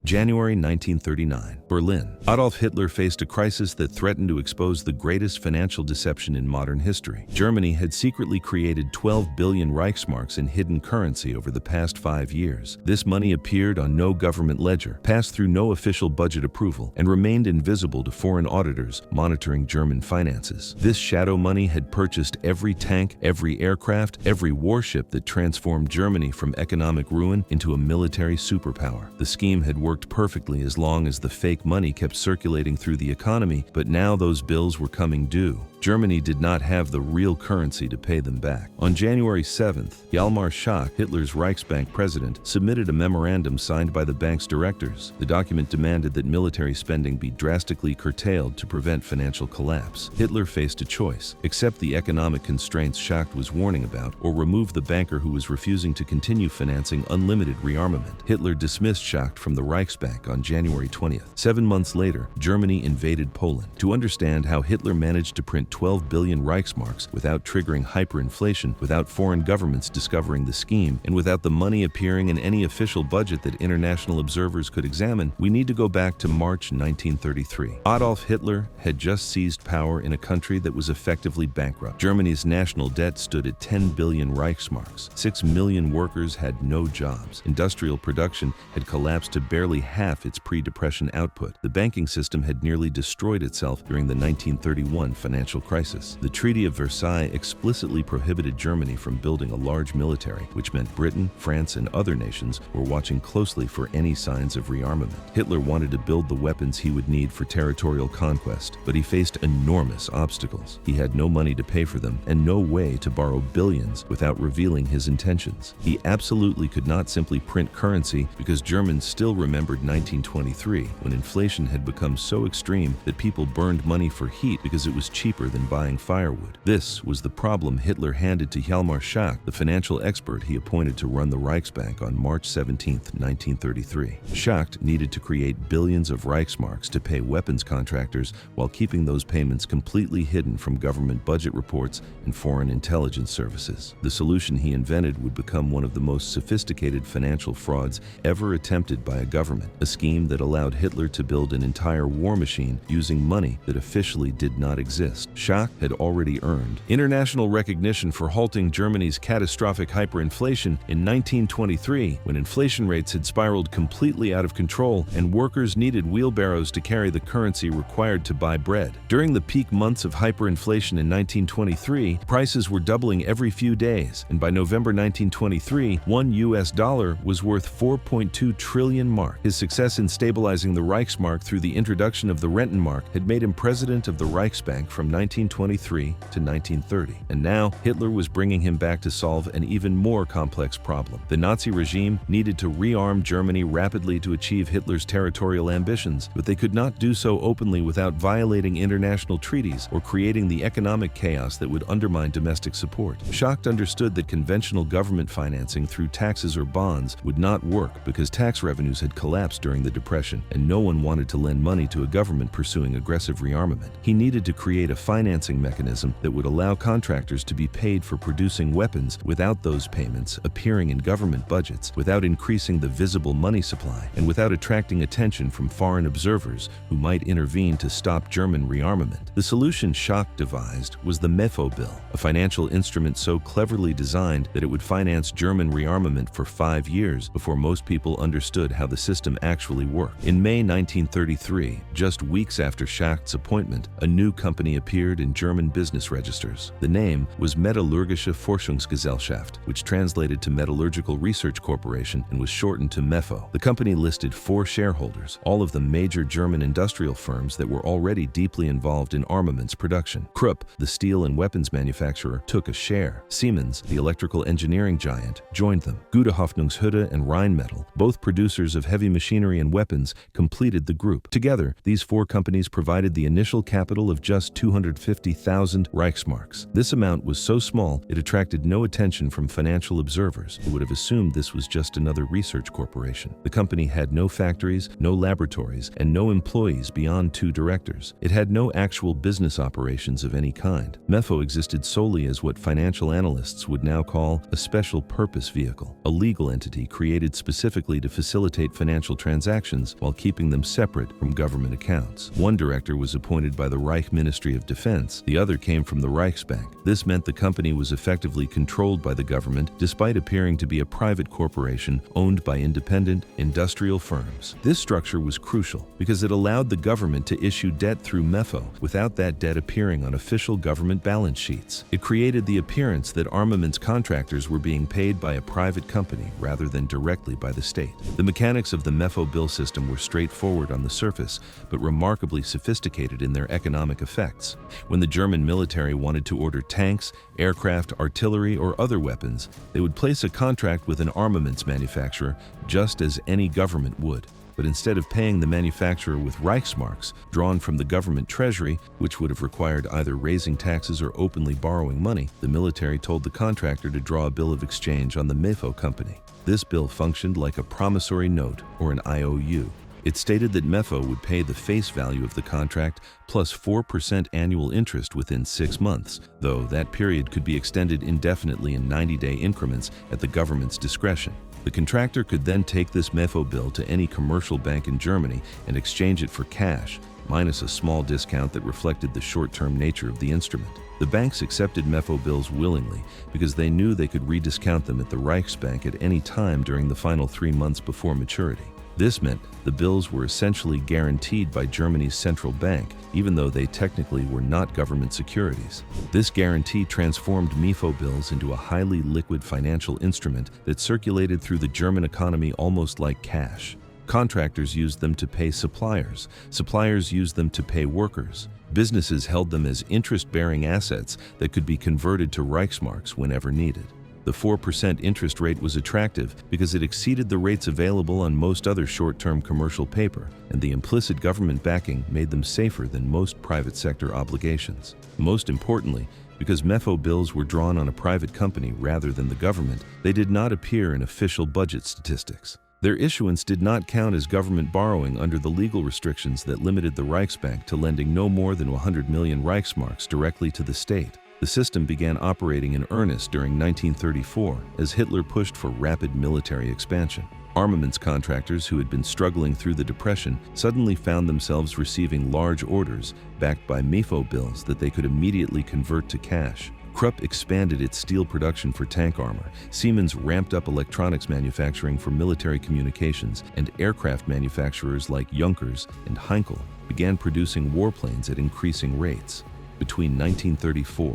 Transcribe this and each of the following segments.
January 1939, Berlin. Adolf Hitler faced a crisis that threatened to expose the greatest financial deception in modern history. Germany had secretly created 12 billion Reichsmarks in hidden currency over the past 5 years. This money appeared on no government ledger, passed through no official budget approval, and remained invisible to foreign auditors monitoring German finances. This shadow money had purchased every tank, every aircraft, every warship that transformed Germany from economic ruin into a military superpower. The scheme had worked perfectly as long as the fake money kept circulating through the economy, but now those bills were coming due. Germany did not have the real currency to pay them back. On January 7th, Hjalmar Schacht, Hitler's Reichsbank president, submitted a memorandum signed by the bank's directors. The document demanded that military spending be drastically curtailed to prevent financial collapse. Hitler faced a choice: accept the economic constraints Schacht was warning about, or remove the banker who was refusing to continue financing unlimited rearmament. Hitler dismissed Schacht from the Reichsbank on January 20th. 7 months later, Germany invaded Poland. To understand how Hitler managed to print 12 billion Reichsmarks without triggering hyperinflation, without foreign governments discovering the scheme, and without the money appearing in any official budget that international observers could examine, we need to go back to March 1933. Adolf Hitler had just seized power in a country that was effectively bankrupt. Germany's national debt stood at 10 billion Reichsmarks. 6 million workers had no jobs. Industrial production had collapsed to barely half its pre-depression output. The banking system had nearly destroyed itself during the 1931 financial crisis. The Treaty of Versailles explicitly prohibited Germany from building a large military, which meant Britain, France, and other nations were watching closely for any signs of rearmament. Hitler wanted to build the weapons he would need for territorial conquest, but he faced enormous obstacles. He had no money to pay for them and no way to borrow billions without revealing his intentions. He absolutely could not simply print currency because Germans still remembered 1923, when inflation had become so extreme that people burned money for heat because it was cheaper than buying firewood. This was the problem Hitler handed to Hjalmar Schacht, the financial expert he appointed to run the Reichsbank on March 17, 1933. Schacht needed to create billions of Reichsmarks to pay weapons contractors while keeping those payments completely hidden from government budget reports and foreign intelligence services. The solution he invented would become one of the most sophisticated financial frauds ever attempted by a government, a scheme that allowed Hitler to build an entire war machine using money that officially did not exist. Schacht had already earned international recognition for halting Germany's catastrophic hyperinflation in 1923, when inflation rates had spiraled completely out of control and workers needed wheelbarrows to carry the currency required to buy bread. During the peak months of hyperinflation in 1923, prices were doubling every few days, and by November 1923, $1 was worth 4.2 trillion mark. His success in stabilizing the Reichsmark through the introduction of the Rentenmark had made him president of the Reichsbank from 1923 to 1930. And now, Hitler was bringing him back to solve an even more complex problem. The Nazi regime needed to rearm Germany rapidly to achieve Hitler's territorial ambitions, but they could not do so openly without violating international treaties or creating the economic chaos that would undermine domestic support. Schacht understood that conventional government financing through taxes or bonds would not work because tax revenues had collapsed during the Depression, and no one wanted to lend money to a government pursuing aggressive rearmament. He needed to create a financing mechanism that would allow contractors to be paid for producing weapons without those payments appearing in government budgets, without increasing the visible money supply, and without attracting attention from foreign observers who might intervene to stop German rearmament. The solution Schacht devised was the Mefo Bill, a financial instrument so cleverly designed that it would finance German rearmament for 5 years before most people understood how the system actually worked. In May 1933, just weeks after Schacht's appointment, a new company appeared in German business registers. The name was Metallurgische Forschungsgesellschaft, which translated to Metallurgical Research Corporation and was shortened to Mepho. The company listed 4 shareholders, all of them major German industrial firms that were already deeply involved in armaments production. Krupp, the steel and weapons manufacturer, took a share. Siemens, the electrical engineering giant, joined them. Gute Hoffnungshütte and Rheinmetall, both producers of heavy machinery and weapons, completed the group. Together, these 4 companies provided the initial capital of just 650,000 Reichsmarks. This amount was so small it attracted no attention from financial observers who would have assumed this was just another research corporation. The company had no factories, no laboratories, and no employees beyond 2 directors. It had no actual business operations of any kind. Mepho existed solely as what financial analysts would now call a special purpose vehicle, a legal entity created specifically to facilitate financial transactions while keeping them separate from government accounts. One director was appointed by the Reich Ministry of Defense, the other came from the Reichsbank. This meant the company was effectively controlled by the government despite appearing to be a private corporation owned by independent industrial firms. This structure was crucial because it allowed the government to issue debt through Mepho without that debt appearing on official government balance sheets. It created the appearance that armaments contractors were being paid by a private company rather than directly by the state. The mechanics of the Mefo Bill system were straightforward on the surface, but remarkably sophisticated in their economic effects. When the German military wanted to order tanks, aircraft, artillery, or other weapons, they would place a contract with an armaments manufacturer just as any government would. But instead of paying the manufacturer with Reichsmarks drawn from the government treasury, which would have required either raising taxes or openly borrowing money, the military told the contractor to draw a bill of exchange on the Mefo company. This bill functioned like a promissory note or an IOU. It stated that Mefo would pay the face value of the contract plus 4% annual interest within 6 months, though that period could be extended indefinitely in 90-day increments at the government's discretion. The contractor could then take this Mefo bill to any commercial bank in Germany and exchange it for cash, minus a small discount that reflected the short-term nature of the instrument. The banks accepted Mefo bills willingly because they knew they could rediscount them at the Reichsbank at any time during the final 3 months before maturity. This meant the bills were essentially guaranteed by Germany's central bank, even though they technically were not government securities. This guarantee transformed Mefo bills into a highly liquid financial instrument that circulated through the German economy almost like cash. Contractors used them to pay suppliers. Suppliers used them to pay workers. Businesses held them as interest-bearing assets that could be converted to Reichsmarks whenever needed. The 4% interest rate was attractive because it exceeded the rates available on most other short-term commercial paper, and the implicit government backing made them safer than most private sector obligations. Most importantly, because Mefo bills were drawn on a private company rather than the government, they did not appear in official budget statistics. Their issuance did not count as government borrowing under the legal restrictions that limited the Reichsbank to lending no more than 100 million Reichsmarks directly to the state. The system began operating in earnest during 1934 as Hitler pushed for rapid military expansion. Armaments contractors who had been struggling through the Depression suddenly found themselves receiving large orders backed by Mefo bills that they could immediately convert to cash. Krupp expanded its steel production for tank armor, Siemens ramped up electronics manufacturing for military communications, and aircraft manufacturers like Junkers and Heinkel began producing warplanes at increasing rates. Between 1934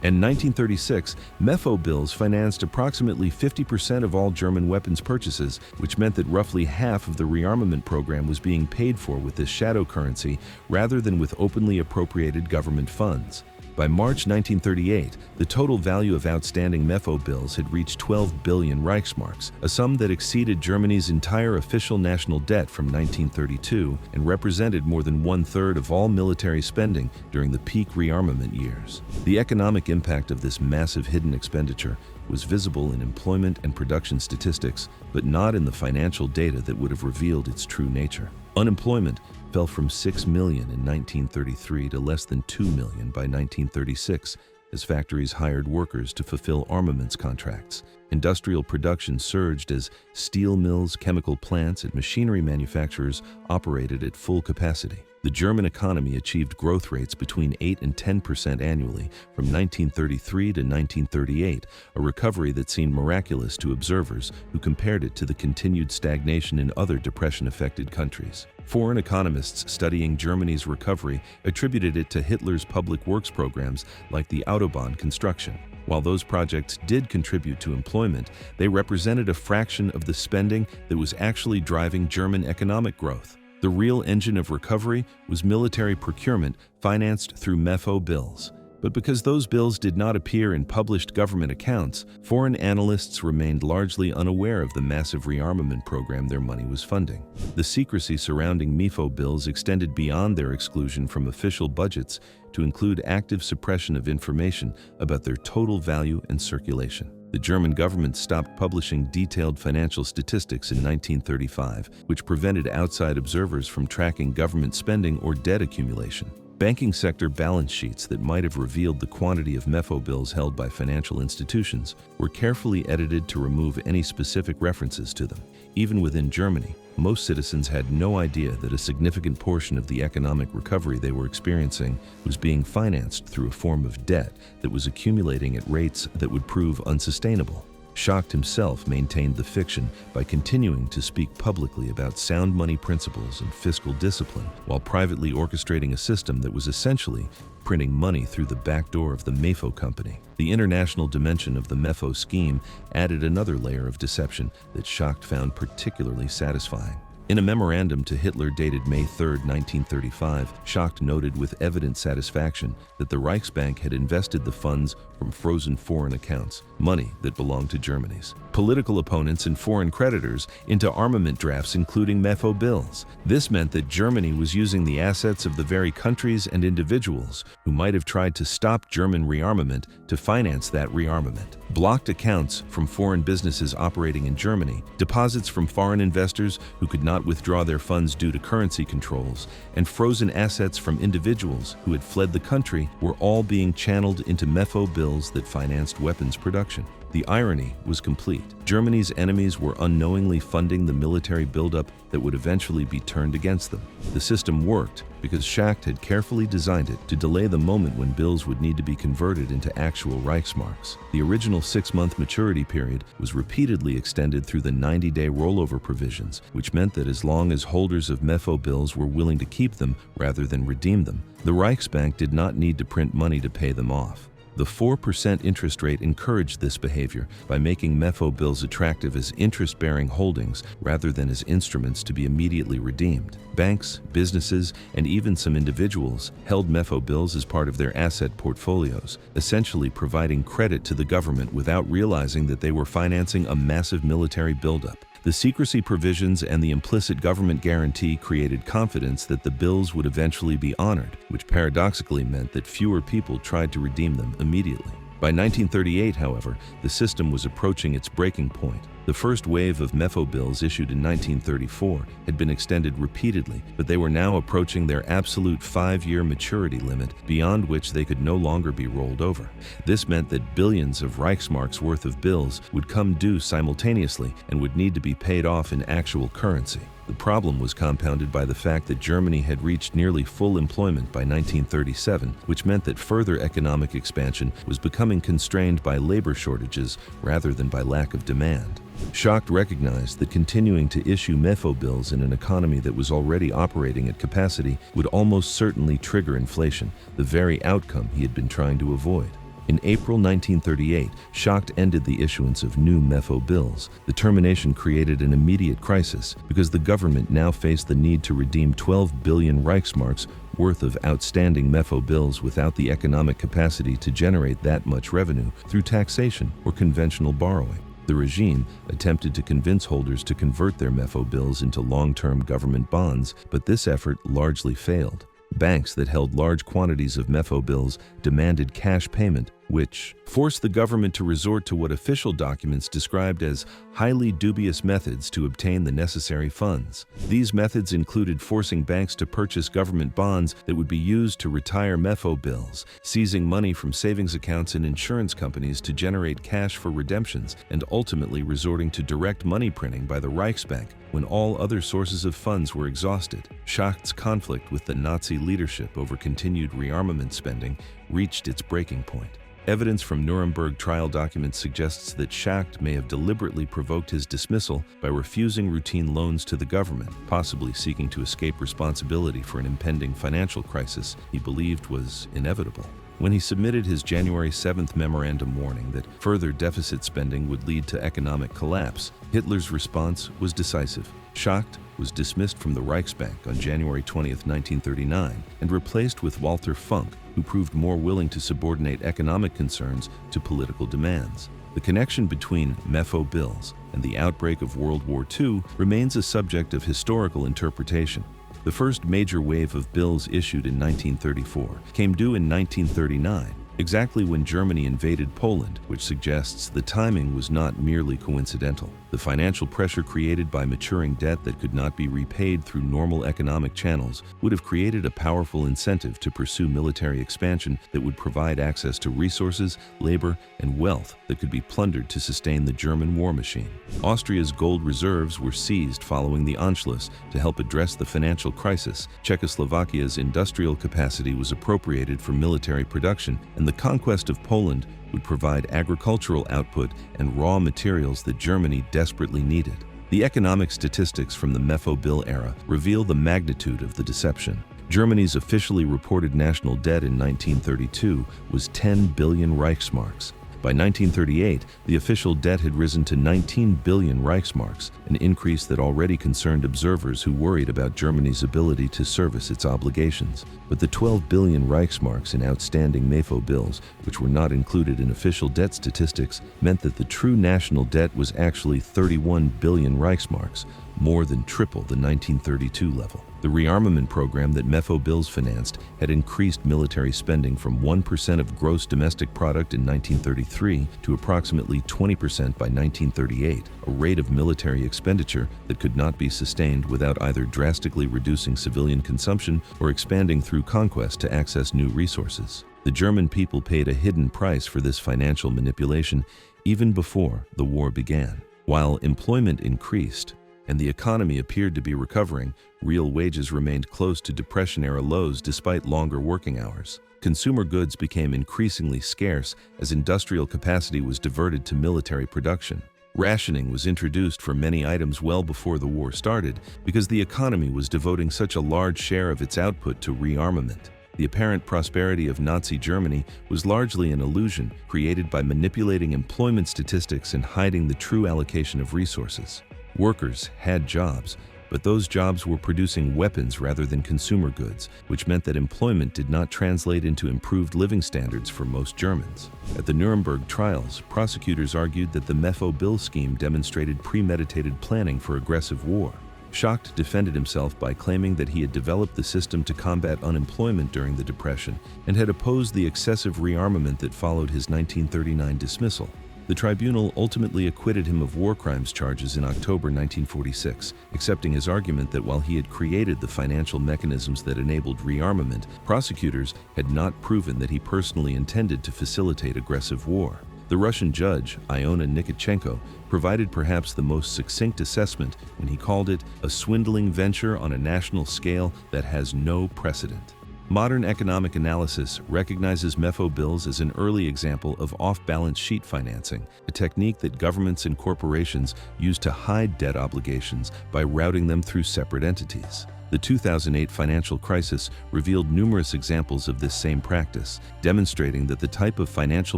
and 1936, Mefo bills financed approximately 50% of all German weapons purchases, which meant that roughly half of the rearmament program was being paid for with this shadow currency rather than with openly appropriated government funds. By March 1938, the total value of outstanding Mefo bills had reached 12 billion Reichsmarks, a sum that exceeded Germany's entire official national debt from 1932 and represented more than 1/3 of all military spending during the peak rearmament years. The economic impact of this massive hidden expenditure was visible in employment and production statistics, but not in the financial data that would have revealed its true nature. Unemployment fell from 6 million in 1933 to less than 2 million by 1936 as factories hired workers to fulfill armaments contracts. Industrial production surged as steel mills, chemical plants, and machinery manufacturers operated at full capacity. The German economy achieved growth rates between 8 and 10% annually from 1933 to 1938, a recovery that seemed miraculous to observers who compared it to the continued stagnation in other depression-affected countries. Foreign economists studying Germany's recovery attributed it to Hitler's public works programs like the Autobahn construction. While those projects did contribute to employment, they represented a fraction of the spending that was actually driving German economic growth. The real engine of recovery was military procurement financed through Mefo bills. But because those bills did not appear in published government accounts, foreign analysts remained largely unaware of the massive rearmament program their money was funding. The secrecy surrounding Mefo bills extended beyond their exclusion from official budgets to include active suppression of information about their total value and circulation. The German government stopped publishing detailed financial statistics in 1935, which prevented outside observers from tracking government spending or debt accumulation. Banking sector balance sheets that might have revealed the quantity of Mefo bills held by financial institutions were carefully edited to remove any specific references to them. Even within Germany, most citizens had no idea that a significant portion of the economic recovery they were experiencing was being financed through a form of debt that was accumulating at rates that would prove unsustainable. Schacht himself maintained the fiction by continuing to speak publicly about sound money principles and fiscal discipline, while privately orchestrating a system that was essentially printing money through the back door of the Mefo company. The international dimension of the Mefo scheme added another layer of deception that Schacht found particularly satisfying. In a memorandum to Hitler dated May 3, 1935, Schacht noted with evident satisfaction that the Reichsbank had invested the funds from frozen foreign accounts, money that belonged to Germany's political opponents and foreign creditors, into armament drafts including Mefo bills. This meant that Germany was using the assets of the very countries and individuals who might have tried to stop German rearmament to finance that rearmament. Blocked accounts from foreign businesses operating in Germany, deposits from foreign investors who could not withdraw their funds due to currency controls, and frozen assets from individuals who had fled the country were all being channeled into Mefo bills that financed weapons production. The irony was complete. Germany's enemies were unknowingly funding the military buildup that would eventually be turned against them. The system worked because Schacht had carefully designed it to delay the moment when bills would need to be converted into actual Reichsmarks. The original 6-month maturity period was repeatedly extended through the 90-day rollover provisions, which meant that as long as holders of Mefo bills were willing to keep them rather than redeem them, the Reichsbank did not need to print money to pay them off. The 4% interest rate encouraged this behavior by making Mefo bills attractive as interest-bearing holdings rather than as instruments to be immediately redeemed. Banks, businesses, and even some individuals held Mefo bills as part of their asset portfolios, essentially providing credit to the government without realizing that they were financing a massive military buildup. The secrecy provisions and the implicit government guarantee created confidence that the bills would eventually be honored, which paradoxically meant that fewer people tried to redeem them immediately. By 1938, however, the system was approaching its breaking point. The first wave of Mefo bills issued in 1934 had been extended repeatedly, but they were now approaching their absolute 5-year maturity limit, beyond which they could no longer be rolled over. This meant that billions of Reichsmarks worth of bills would come due simultaneously and would need to be paid off in actual currency. The problem was compounded by the fact that Germany had reached nearly full employment by 1937, which meant that further economic expansion was becoming constrained by labor shortages rather than by lack of demand. Schacht recognized that continuing to issue Mefo bills in an economy that was already operating at capacity would almost certainly trigger inflation, the very outcome he had been trying to avoid. In April 1938, Schacht ended the issuance of new Mefo bills. The termination created an immediate crisis because the government now faced the need to redeem 12 billion Reichsmarks worth of outstanding Mefo bills without the economic capacity to generate that much revenue through taxation or conventional borrowing. The regime attempted to convince holders to convert their Mefo bills into long-term government bonds, but this effort largely failed. Banks that held large quantities of Mefo bills demanded cash payment, which forced the government to resort to what official documents described as highly dubious methods to obtain the necessary funds. These methods included forcing banks to purchase government bonds that would be used to retire Mefo bills, seizing money from savings accounts and insurance companies to generate cash for redemptions, and ultimately resorting to direct money printing by the Reichsbank when all other sources of funds were exhausted. Schacht's conflict with the Nazi leadership over continued rearmament spending reached its breaking point. Evidence from Nuremberg trial documents suggests that Schacht may have deliberately provoked his dismissal by refusing routine loans to the government, possibly seeking to escape responsibility for an impending financial crisis he believed was inevitable. When he submitted his January 7th memorandum warning that further deficit spending would lead to economic collapse, Hitler's response was decisive. Schacht was dismissed from the Reichsbank on January 20, 1939, and replaced with Walter Funk, who proved more willing to subordinate economic concerns to political demands. The connection between Mefo Bills and the outbreak of World War II remains a subject of historical interpretation. The first major wave of bills issued in 1934 came due in 1939, exactly when Germany invaded Poland, which suggests the timing was not merely coincidental. The financial pressure created by maturing debt that could not be repaid through normal economic channels would have created a powerful incentive to pursue military expansion that would provide access to resources, labor, and wealth that could be plundered to sustain the German war machine. Austria's gold reserves were seized following the Anschluss to help address the financial crisis. Czechoslovakia's industrial capacity was appropriated for military production, and the conquest of Poland would provide agricultural output and raw materials that Germany desperately needed. The economic statistics from the Mefo Bill era reveal the magnitude of the deception. Germany's officially reported national debt in 1932 was 10 billion Reichsmarks. By 1938, the official debt had risen to 19 billion Reichsmarks, an increase that already concerned observers who worried about Germany's ability to service its obligations. But the 12 billion Reichsmarks in outstanding Mefo bills, which were not included in official debt statistics, meant that the true national debt was actually 31 billion Reichsmarks, more than triple the 1932 level. The rearmament program that Mefo Bills financed had increased military spending from 1% of gross domestic product in 1933 to approximately 20% by 1938, a rate of military expenditure that could not be sustained without either drastically reducing civilian consumption or expanding through conquest to access new resources. The German people paid a hidden price for this financial manipulation even before the war began. While employment increased and the economy appeared to be recovering, real wages remained close to Depression-era lows despite longer working hours. Consumer goods became increasingly scarce as industrial capacity was diverted to military production. Rationing was introduced for many items well before the war started because the economy was devoting such a large share of its output to rearmament. The apparent prosperity of Nazi Germany was largely an illusion created by manipulating employment statistics and hiding the true allocation of resources. Workers had jobs, but those jobs were producing weapons rather than consumer goods, which meant that employment did not translate into improved living standards for most Germans. At the Nuremberg trials, prosecutors argued that the Mefo Bill scheme demonstrated premeditated planning for aggressive war. Schacht defended himself by claiming that he had developed the system to combat unemployment during the Depression and had opposed the excessive rearmament that followed his 1939 dismissal. The tribunal ultimately acquitted him of war crimes charges in October 1946, accepting his argument that while he had created the financial mechanisms that enabled rearmament, prosecutors had not proven that he personally intended to facilitate aggressive war. The Russian judge, Iona Nikitchenko, provided perhaps the most succinct assessment when he called it a swindling venture on a national scale that has no precedent. Modern economic analysis recognizes Mefo bills as an early example of off-balance sheet financing, a technique that governments and corporations use to hide debt obligations by routing them through separate entities. The 2008 financial crisis revealed numerous examples of this same practice, demonstrating that the type of financial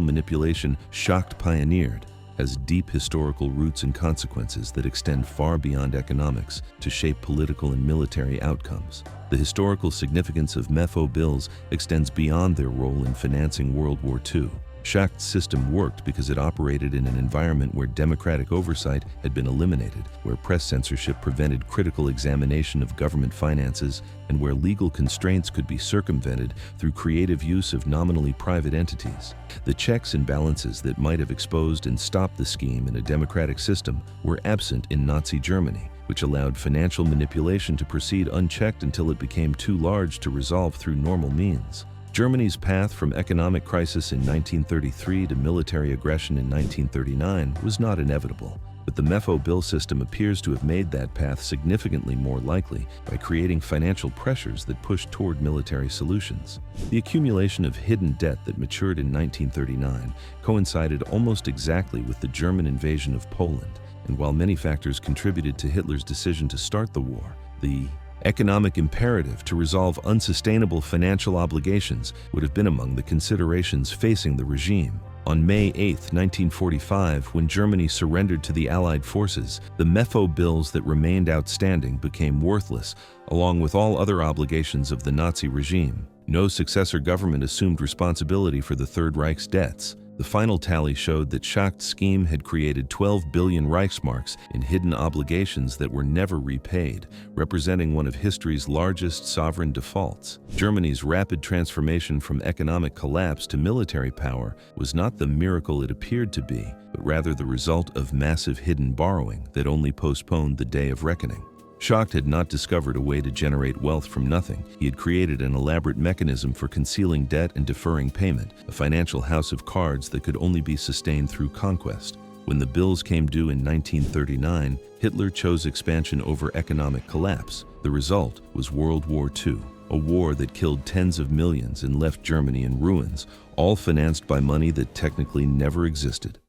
manipulation Schacht pioneered has deep historical roots and consequences that extend far beyond economics to shape political and military outcomes. The historical significance of Mefo bills extends beyond their role in financing World War II. Schacht's system worked because it operated in an environment where democratic oversight had been eliminated, where press censorship prevented critical examination of government finances, and where legal constraints could be circumvented through creative use of nominally private entities. The checks and balances that might have exposed and stopped the scheme in a democratic system were absent in Nazi Germany, which allowed financial manipulation to proceed unchecked until it became too large to resolve through normal means. Germany's path from economic crisis in 1933 to military aggression in 1939 was not inevitable, but the Mefo Bill system appears to have made that path significantly more likely by creating financial pressures that pushed toward military solutions. The accumulation of hidden debt that matured in 1939 coincided almost exactly with the German invasion of Poland, and while many factors contributed to Hitler's decision to start the war, the Economic imperative to resolve unsustainable financial obligations would have been among the considerations facing the regime. On May 8, 1945, when Germany surrendered to the Allied forces, the Mefo bills that remained outstanding became worthless, along with all other obligations of the Nazi regime. No successor government assumed responsibility for the Third Reich's debts. The final tally showed that Schacht's scheme had created 12 billion Reichsmarks in hidden obligations that were never repaid, representing one of history's largest sovereign defaults. Germany's rapid transformation from economic collapse to military power was not the miracle it appeared to be, but rather the result of massive hidden borrowing that only postponed the day of reckoning. Schacht had not discovered a way to generate wealth from nothing. He had created an elaborate mechanism for concealing debt and deferring payment, a financial house of cards that could only be sustained through conquest. When the bills came due in 1939, Hitler chose expansion over economic collapse. The result was World War II, a war that killed tens of millions and left Germany in ruins, all financed by money that technically never existed.